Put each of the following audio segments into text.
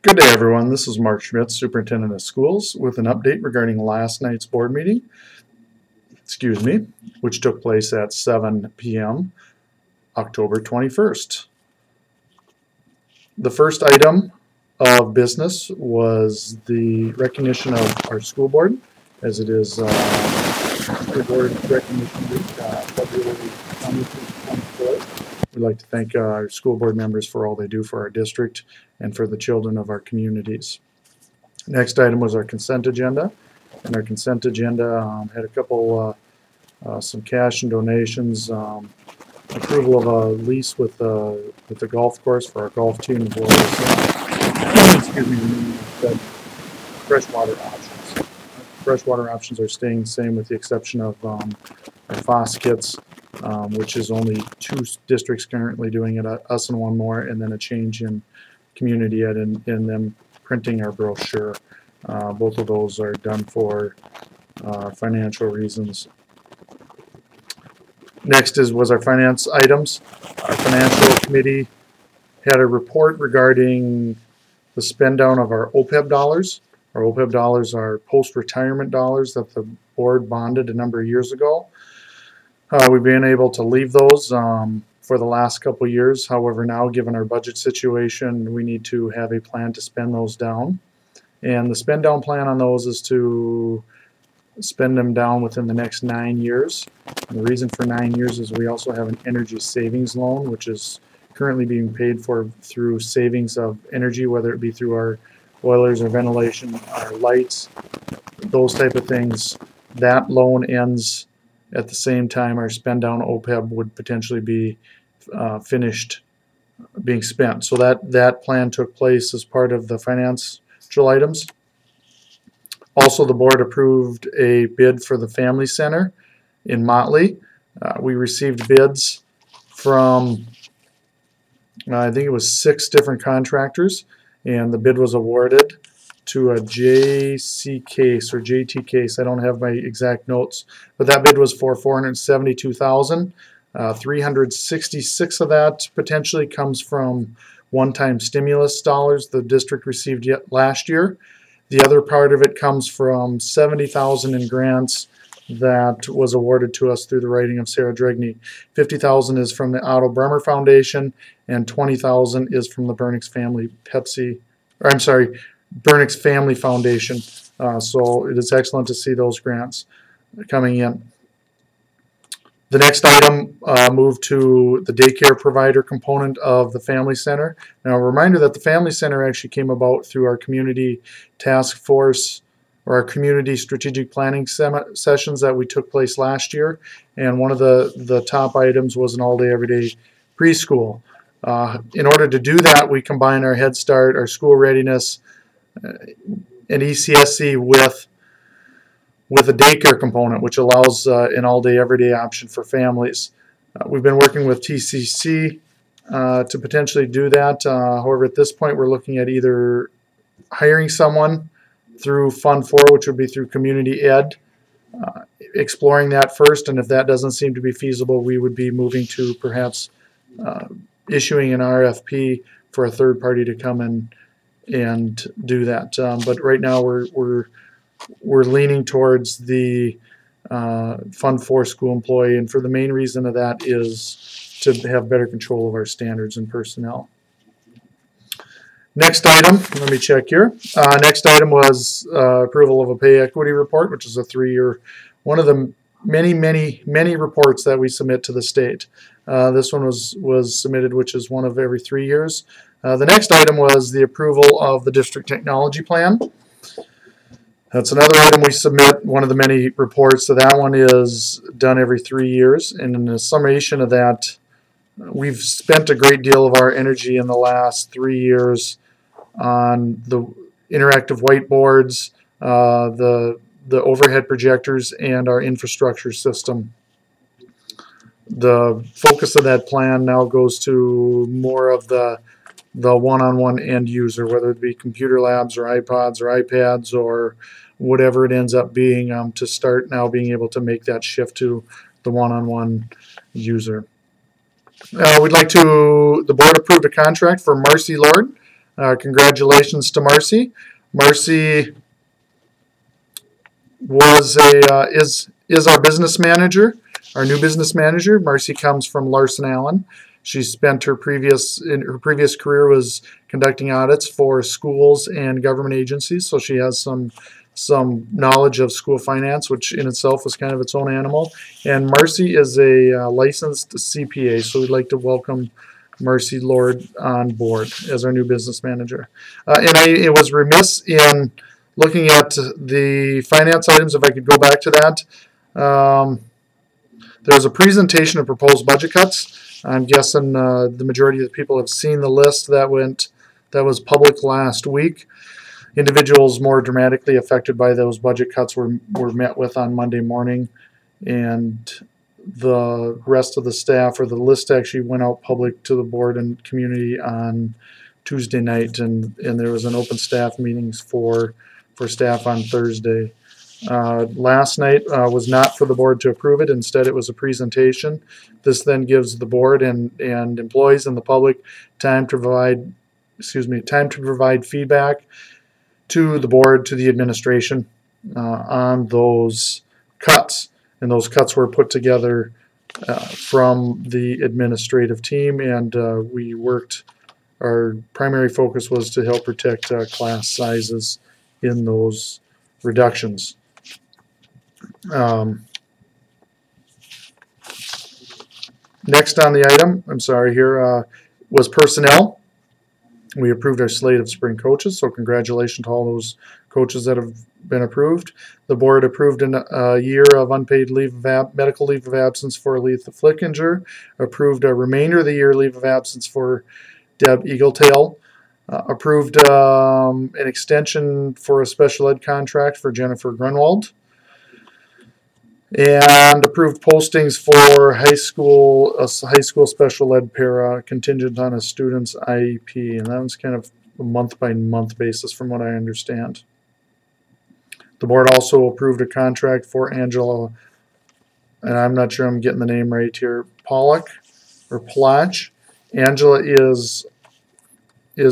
Good day, everyone. This is Mark Schmidt, Superintendent of Schools, with an update regarding last night's board meeting, which took place at 7 p.m. October 21st. The first item of business was the recognition of our school board, as it is school board recognition week, February 24th. We'd like to thank our school board members for all they do for our district and for the children of our communities. Next item was our consent agenda, and our consent agenda had a couple, some cash and donations, approval of a lease with the golf course for our golf team, as well as freshwater options. Freshwater options are staying the same with the exception of our FOSS kits, which is only 2 districts currently doing it, us and one more, and then a change in community ed in them printing our brochure. Both of those are done for financial reasons. Next was our finance items. Our financial committee had a report regarding the spend down of our OPEB dollars. Our OPEB dollars are post-retirement dollars that the board bonded a number of years ago. We've been able to leave those for the last couple years. However, now, given our budget situation, we need to have a plan to spend those down. And the spend down plan on those is to spend them down within the next 9 years. And the reason for 9 years is we also have an energy savings loan, which is currently being paid for through savings of energy, whether it be through our boilers or ventilation, our lights, those type of things. That loan ends at the same time our spend down OPEB would potentially be finished being spent. So that plan took place as part of the financial items. Also, the board approved a bid for the Family Center in Motley. We received bids from, I think it was 6 different contractors, and the bid was awarded to a JT case. I don't have my exact notes, but that bid was for $472,000. 366 of that potentially comes from one-time stimulus dollars the district received last year. The other part of it comes from $70,000 in grants that was awarded to us through the writing of Sarah Dregney. $50,000 is from the Otto Bremer Foundation, and $20,000 is from the Burnix Family Foundation. So it is excellent to see those grants coming in. The next item moved to the daycare provider component of the Family Center. Now, a reminder that the Family Center actually came about through our community task force or our community strategic planning sessions that we took place last year. And one of the top items was an all-day, everyday preschool. In order to do that, we combine our Head Start, our school readiness, and ECSC with a daycare component, which allows an all-day, everyday option for families. We've been working with TCC to potentially do that. However, at this point, we're looking at either hiring someone through Fund 4, which would be through community ed, exploring that first, and if that doesn't seem to be feasible, we would be moving to perhaps issuing an RFP for a third party to come in and do that. But right now we're leaning towards the Fund 4 school employee, and for the main reason of that is to have better control of our standards and personnel. Next item, let me check here. Next item was approval of a pay equity report, which is a 3-year, one of the many reports that we submit to the state. This one was submitted, which is one of every 3 years. The next item was the approval of the district technology plan. That's another item we submit, one of the many reports. So that one is done every 3 years. And in the summation of that, we've spent a great deal of our energy in the last 3 years on the interactive whiteboards, the overhead projectors, and our infrastructure system. The focus of that plan now goes to more of the one-on-one end user, whether it be computer labs or iPods or iPads or whatever it ends up being, to start now being able to make that shift to the one-on-one user. The board approved a contract for Marcy Lord Congratulations to Marcy. Marcy was is our business manager, our new business manager. Marcy comes from Larson Allen. She spent her previous career was conducting audits for schools and government agencies, so she has some knowledge of school finance, which in itself is kind of its own animal. And Marcy is a licensed CPA, so we'd like to welcome Marcy Lord on board as our new business manager. It was remiss in looking at the finance items. If I could go back to that, there's a presentation of proposed budget cuts. I'm guessing the majority of the people have seen the list that was public last week. Individuals more dramatically affected by those budget cuts were met with on Monday morning, and the rest of the staff, or the list, actually went out public to the board and community on Tuesday night, and there was an open staff meetings for staff on Thursday. Last night was not for the board to approve it. Instead, it was a presentation. This then gives the board and employees and the public time to provide feedback to the board, to the administration on those cuts. And those cuts were put together from the administrative team, and we worked. Our primary focus was to help protect class sizes in those reductions. Next on the item, was personnel. We approved our slate of spring coaches, so congratulations to all those coaches that have been approved. The board approved a year of unpaid medical leave of absence for Aletha Flickinger, approved a remainder of the year leave of absence for Deb Eagletail, approved an extension for a special ed contract for Jennifer Grunwald, and approved postings for high school special ed para contingent on a student's IEP, and that was kind of a month-by-month basis from what I understand. The board also approved a contract for Angela, and I'm not sure I'm getting the name right here, Pollock or Plotch. Angela is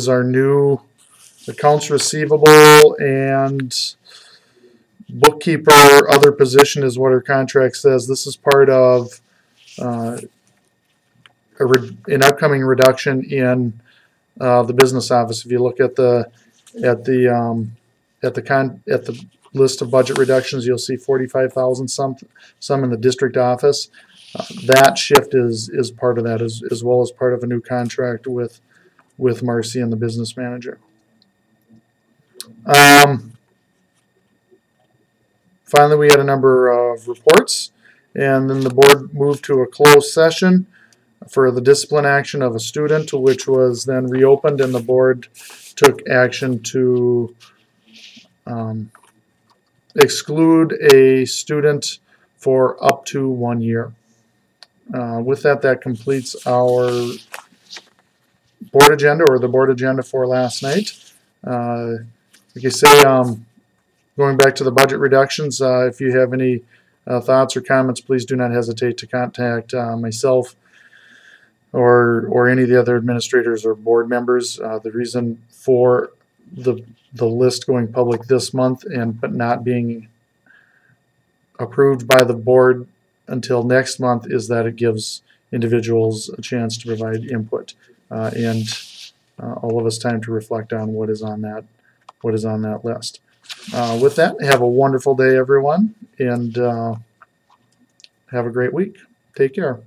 our new accounts receivable and bookkeeper, other position is what her contract says. This is part of an upcoming reduction in the business office. If you look at the list of budget reductions, you'll see 45,000 some in the district office. That shift is part of that, as well as part of a new contract with Marcy and the business manager. Finally, we had a number of reports, and then the board moved to a closed session for the discipline action of a student, which was then reopened, and the board took action to exclude a student for up to 1 year. With that completes our board agenda, or the board agenda for last night. Like I say, going back to the budget reductions, if you have any thoughts or comments, please do not hesitate to contact myself or any of the other administrators or board members. The reason for the list going public this month but not being approved by the board until next month is that it gives individuals a chance to provide input and all of us time to reflect on what is on that list. With that, have a wonderful day, everyone, and have a great week. Take care.